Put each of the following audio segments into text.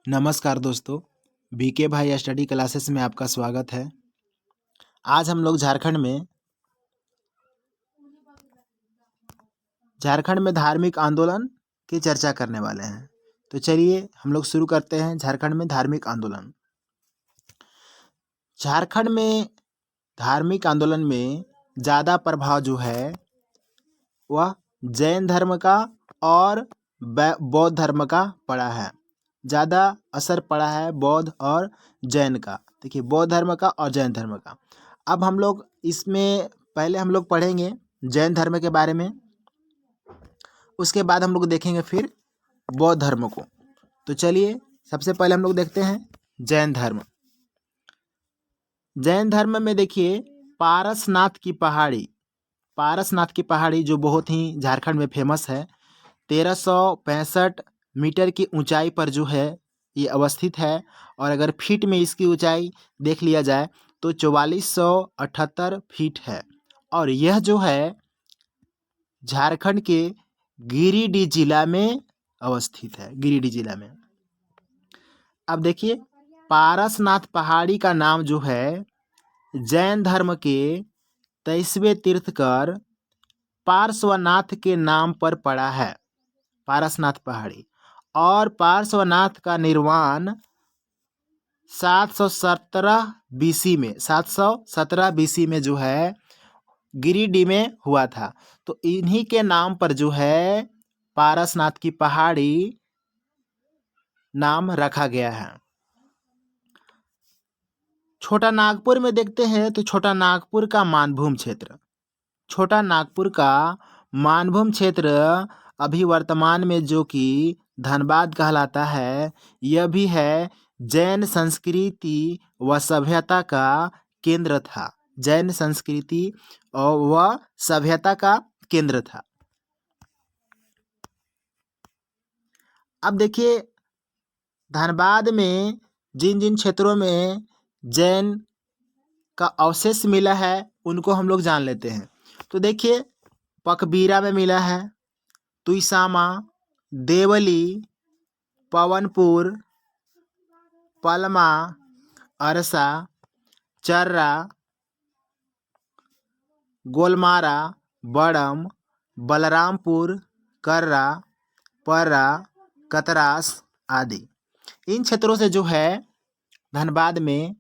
नमस्कार दोस्तों, बीके भाई स्टडी क्लासेस में आपका स्वागत है। आज हम लोग झारखंड में धार्मिक आंदोलन की चर्चा करने वाले हैं। तो चलिए हम लोग शुरू करते हैं। झारखंड में धार्मिक आंदोलन। झारखंड में धार्मिक आंदोलन में ज़्यादा प्रभाव जो है वह जैन धर्म का और बौद्ध धर्म का पड़ा है। ज़्यादा असर पड़ा है बौद्ध और जैन का। देखिए, बौद्ध धर्म का और जैन धर्म का। अब हम लोग इसमें पहले हम लोग पढ़ेंगे जैन धर्म के बारे में, उसके बाद हम लोग देखेंगे फिर बौद्ध धर्म को। तो चलिए सबसे पहले हम लोग देखते हैं जैन धर्म। जैन धर्म में देखिए पारसनाथ की पहाड़ी जो बहुत ही झारखंड में फेमस है, 1365 मीटर की ऊंचाई पर जो है ये अवस्थित है। और अगर फीट में इसकी ऊंचाई देख लिया जाए तो 4478 फीट है। और यह जो है झारखंड के गिरिडीह जिला में अवस्थित है, गिरिडीह जिला में। अब देखिए, पारसनाथ पहाड़ी का नाम जो है जैन धर्म के 23वें तीर्थकर पार्श्वनाथ के नाम पर पड़ा है, पारसनाथ पहाड़ी। और पार्श्वनाथ का निर्माण 717 बीसी में जो है गिरिडीह में हुआ था। तो इन्हीं के नाम पर जो है पारसनाथ की पहाड़ी नाम रखा गया है। छोटा नागपुर में देखते हैं तो छोटा नागपुर का मानभूम क्षेत्र अभी वर्तमान में जो कि धनबाद कहलाता है, यह भी है जैन संस्कृति व सभ्यता का केंद्र था। जैन संस्कृति और व सभ्यता का केंद्र था। अब देखिए, धनबाद में जिन जिन क्षेत्रों में जैन का अवशेष मिला है उनको हम लोग जान लेते हैं। तो देखिए, पकबीरा में मिला है, तुइसामा, देवली, पवनपुर, पलमा, अरसा, चर्रा, गोलमारा, बड़म, बलरामपुर, कर्रा, पर्रा, कतरास आदि। इन क्षेत्रों से जो है धनबाद में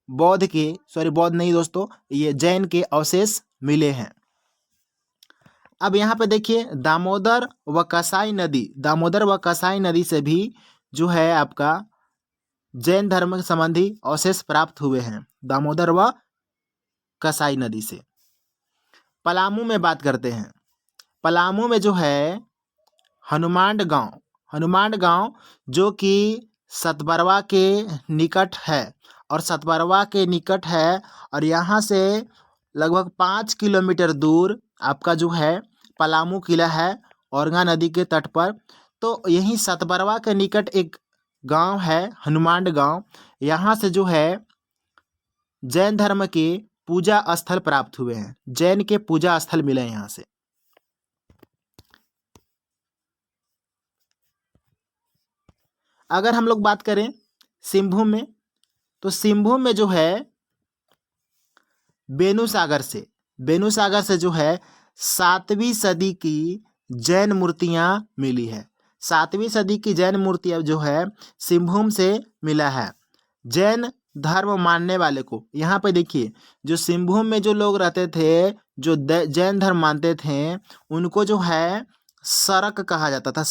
बौद्ध नहीं दोस्तों, ये जैन के अवशेष मिले हैं। अब यहाँ पे देखिए दामोदर व कसाई नदी से भी जो है आपका जैन धर्म संबंधी अवशेष प्राप्त हुए हैं, दामोदर व कसाई नदी से। पलामू में बात करते हैं। पलामू में जो है हनुमान गांव जो कि सतबरवा के निकट है, और यहाँ से लगभग 5 किलोमीटर दूर आपका जो है पलामू किला है, औरंगा नदी के तट पर। तो यहीं सतबरवा के निकट एक गांव है हनुमान गांव। यहाँ से जो है जैन धर्म के पूजा स्थल प्राप्त हुए हैं, जैन के पूजा स्थल मिले यहाँ से। अगर हम लोग बात करें सिंहभूम में, तो सिंहभूम में जो है बेनुसागर से जो है 7वीं सदी की जैन मूर्तियां मिली है। 7वीं सदी की जैन मूर्तियां जो है सिंहभूम से मिला है। जैन धर्म मानने वाले को यहाँ पे देखिए, जो सिंहभूम में जो लोग रहते थे, जो जैन धर्म मानते थे, उनको जो है सरक कहा जाता था।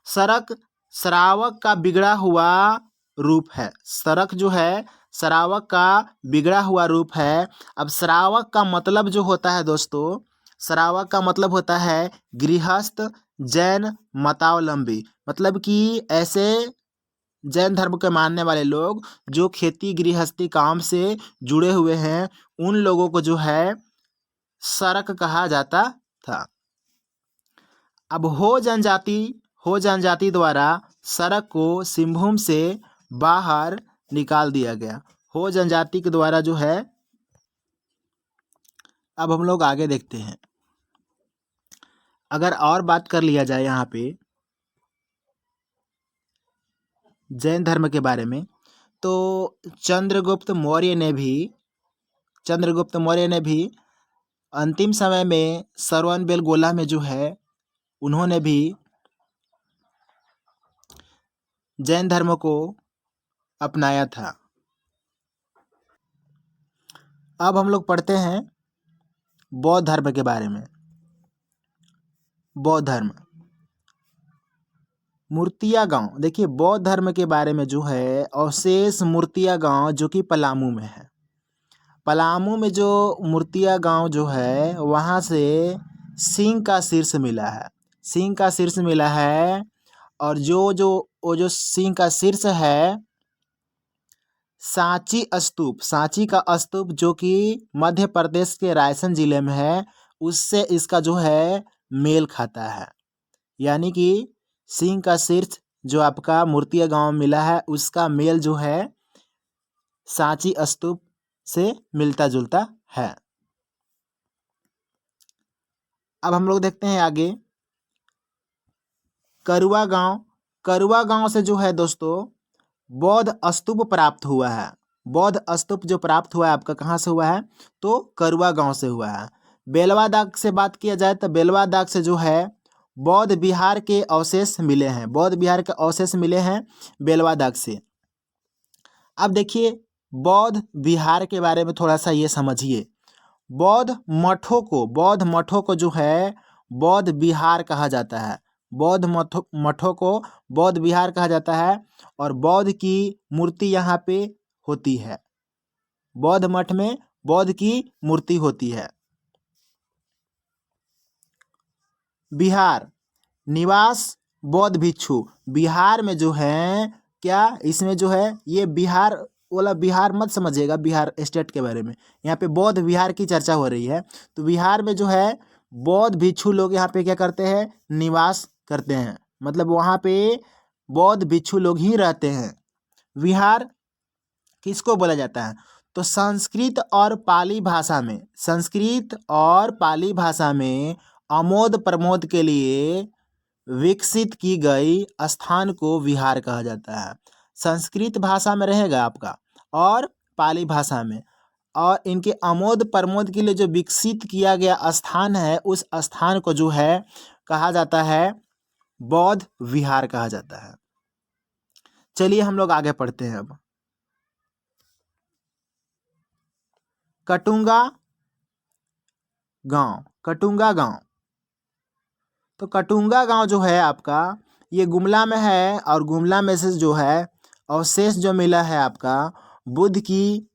सरक श्रावक का बिगड़ा हुआ रूप है। सरक जो है श्रावक का बिगड़ा हुआ रूप है। अब श्रावक का मतलब जो होता है दोस्तों, श्रावक का मतलब होता है गृहस्थ जैन मतावलंबी। मतलब कि ऐसे जैन धर्म के मानने वाले लोग जो खेती गृहस्थी काम से जुड़े हुए हैं, उन लोगों को जो है सरक कहा जाता था। अब हो जनजाति द्वारा सरक को सिंहभूम से बाहर निकाल दिया गया। हो जनजाति के द्वारा जो है। अब हम लोग आगे देखते हैं। अगर और बात कर लिया जाए यहाँ पे, जैन धर्म के बारे में, तो चंद्रगुप्त मौर्य ने भी अंतिम समय में श्रवणबेलगोला में जो है उन्होंने भी जैन धर्म को अपनाया था। अब हम लोग पढ़ते हैं बौद्ध धर्म के बारे में। बौद्ध धर्म, मूर्तिया गांव, देखिए बौद्ध धर्म के बारे में जो है अवशेष मूर्तिया गांव जो कि पलामू में है। पलामू में जो मूर्तिया गांव जो है वहाँ से सिंह का शीर्ष मिला है। सिंह का शीर्ष मिला है और वो जो सिंह का शीर्ष है सांची का स्तूप जो कि मध्य प्रदेश के रायसेन जिले में है, उससे इसका जो है मेल खाता है। यानी कि सिंह का शीर्ष जो आपका मूर्तिया गांव में मिला है उसका मेल जो है सांची स्तूप से मिलता जुलता है। अब हम लोग देखते हैं आगे करुआ गांव से जो है दोस्तों बौद्ध स्तूप प्राप्त हुआ है। बौद्ध स्तूप जो प्राप्त हुआ है आपका कहाँ से हुआ है, तो करुआ गांव से हुआ है। बेलवा दाग से बात किया जाए तो बेलवा दाग से जो है बौद्ध विहार के अवशेष मिले हैं। बौद्ध विहार के अवशेष मिले हैं बेलवा दाग से। अब देखिए बौद्ध विहार के बारे में थोड़ा सा ये समझिए। बौद्ध मठों को जो है बौद्ध विहार कहा जाता है। बौद्ध मठों को बौद्ध विहार कहा जाता है और बौद्ध की मूर्ति यहाँ पे होती है। बौद्ध मठ में बौद्ध की मूर्ति होती है। बिहार निवास बौद्ध भिक्षु, बिहार में जो है क्या इसमें जो है ये बिहार वाला बिहार मत समझिएगा बिहार स्टेट के बारे में। यहाँ पे बौद्ध विहार की चर्चा हो रही है। तो बिहार में जो है बौद्ध भिक्षु लोग यहाँ पे क्या करते हैं, निवास करते हैं। मतलब वहाँ पे बौद्ध भिक्षु लोग ही रहते हैं। विहार किसको बोला जाता है, तो संस्कृत और पाली भाषा में आमोद प्रमोद के लिए विकसित की गई स्थान को विहार कहा जाता है। संस्कृत भाषा में रहेगा आपका और पाली भाषा में, और इनके आमोद प्रमोद के लिए जो विकसित किया गया स्थान है उस स्थान को जो है कहा जाता है बौद्ध विहार कहा जाता है। चलिए हम लोग आगे पढ़ते हैं। अब कटुंगा गांव, तो कटुंगा गांव जो है आपका ये गुमला में है और गुमला में से जो है अवशेष जो मिला है आपका बुद्ध की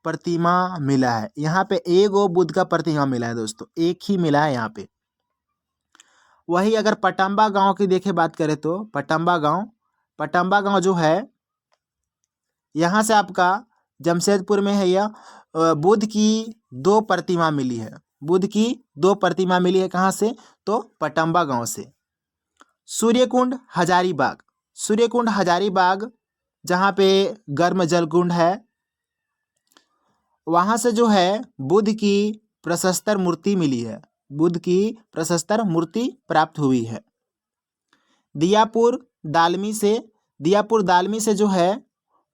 प्रतिमा मिला है। यहाँ पे एक बुद्ध का प्रतिमा मिला है दोस्तों, एक ही मिला है यहाँ पे। वही अगर पटम्बा गांव की देखे बात करें तो पटम्बा गांव जो है यहाँ से आपका जमशेदपुर में है। यह बुद्ध की 2 प्रतिमा मिली है। बुद्ध की 2 प्रतिमा मिली है कहाँ से, तो पटम्बा गांव से। सूर्यकुंड हजारीबाग जहाँ पे गर्म जल कुंड है वहाँ से जो है बुद्ध की प्रशस्तर मूर्ति मिली है। बुद्ध की प्रशस्तर मूर्ति प्राप्त हुई है। दियापुर दालमी से जो है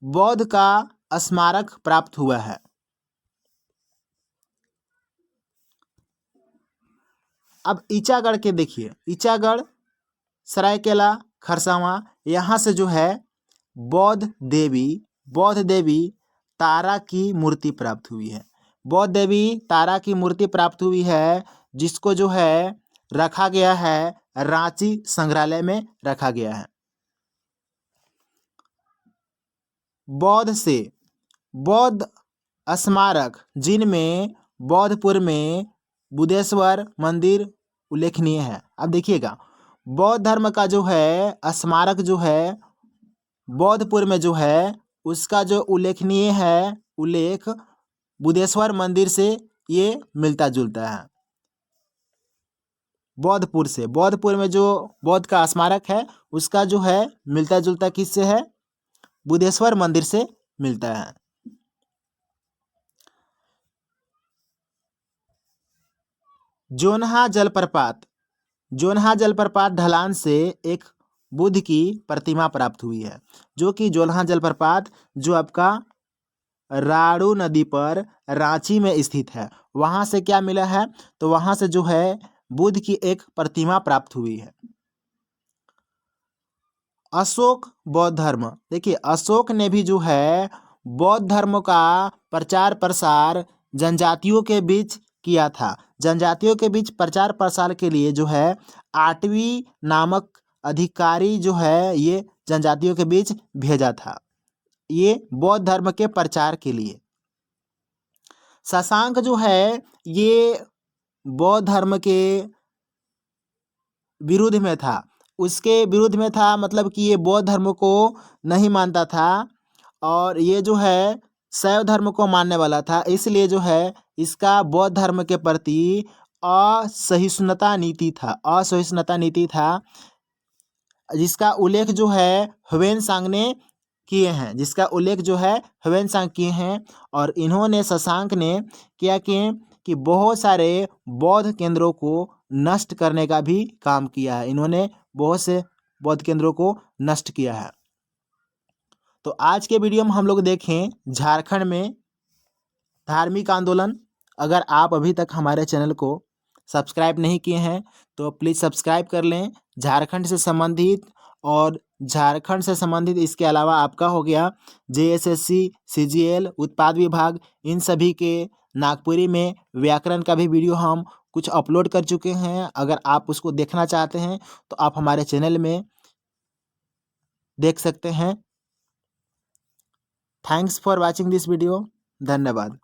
बौद्ध का स्मारक प्राप्त हुआ है। अब ईचागढ़ के देखिए, ईचागढ़ सरायकेला खरसावां, यहाँ से जो है बौद्ध देवी तारा की मूर्ति प्राप्त हुई है। बौद्ध देवी तारा की मूर्ति प्राप्त हुई है जिसको जो है रखा गया है रांची संग्रहालय में रखा गया है। बौद्ध स्मारक जिनमें बौद्धपुर में बुद्धेश्वर मंदिर उल्लेखनीय है। अब देखिएगा बौद्ध धर्म का जो है स्मारक जो है बौद्धपुर में जो है उसका जो उल्लेखनीय है उल्लेख बुद्धेश्वर मंदिर से ये मिलता जुलता है। बौद्धपुर में जो बौद्ध का स्मारक है उसका जो है मिलता जुलता किससे है, बुद्धेश्वर मंदिर से मिलता है। जोन्हा जलप्रपात ढलान से एक बुद्ध की प्रतिमा प्राप्त हुई है, जो कि जोल्हा जलप्रपात जो आपका राड़ू नदी पर रांची में स्थित है, वहाँ से क्या मिला है, तो वहाँ से जो है बुद्ध की एक प्रतिमा प्राप्त हुई है। अशोक बौद्ध धर्म, देखिए अशोक ने भी जो है बौद्ध धर्म का प्रचार प्रसार जनजातियों के बीच किया था। जनजातियों के बीच प्रचार प्रसार के लिए जो है आठवीं नामक अधिकारी जो है ये जनजातियों के बीच भेजा था, ये बौद्ध धर्म के प्रचार के लिए। शशांक जो है ये बौद्ध धर्म के विरुद्ध में था, उसके विरुद्ध में था, मतलब कि ये बौद्ध धर्म को नहीं मानता था और ये जो है शैव धर्म को मानने वाला था, इसलिए जो है इसका बौद्ध धर्म के प्रति असहिष्णुता नीति था, जिसका उल्लेख जो है ह्वेनसांग ने किए हैं, और इन्होंने शशांक ने क्या किए कि बहुत सारे बौद्ध केंद्रों को नष्ट करने का भी काम किया है, इन्होंने बहुत से बौद्ध केंद्रों को नष्ट किया है। तो आज के वीडियो में हम लोग देखें झारखंड में धार्मिक आंदोलन। अगर आप अभी तक हमारे चैनल को सब्सक्राइब नहीं किए हैं तो प्लीज़ सब्सक्राइब कर लें। झारखंड से संबंधित इसके अलावा आपका हो गया JSSC, CGL, उत्पाद विभाग, इन सभी के नागपुरी में व्याकरण का भी वीडियो हम कुछ अपलोड कर चुके हैं। अगर आप उसको देखना चाहते हैं तो आप हमारे चैनल में देख सकते हैं। Thanks for watching this video. धन्यवाद।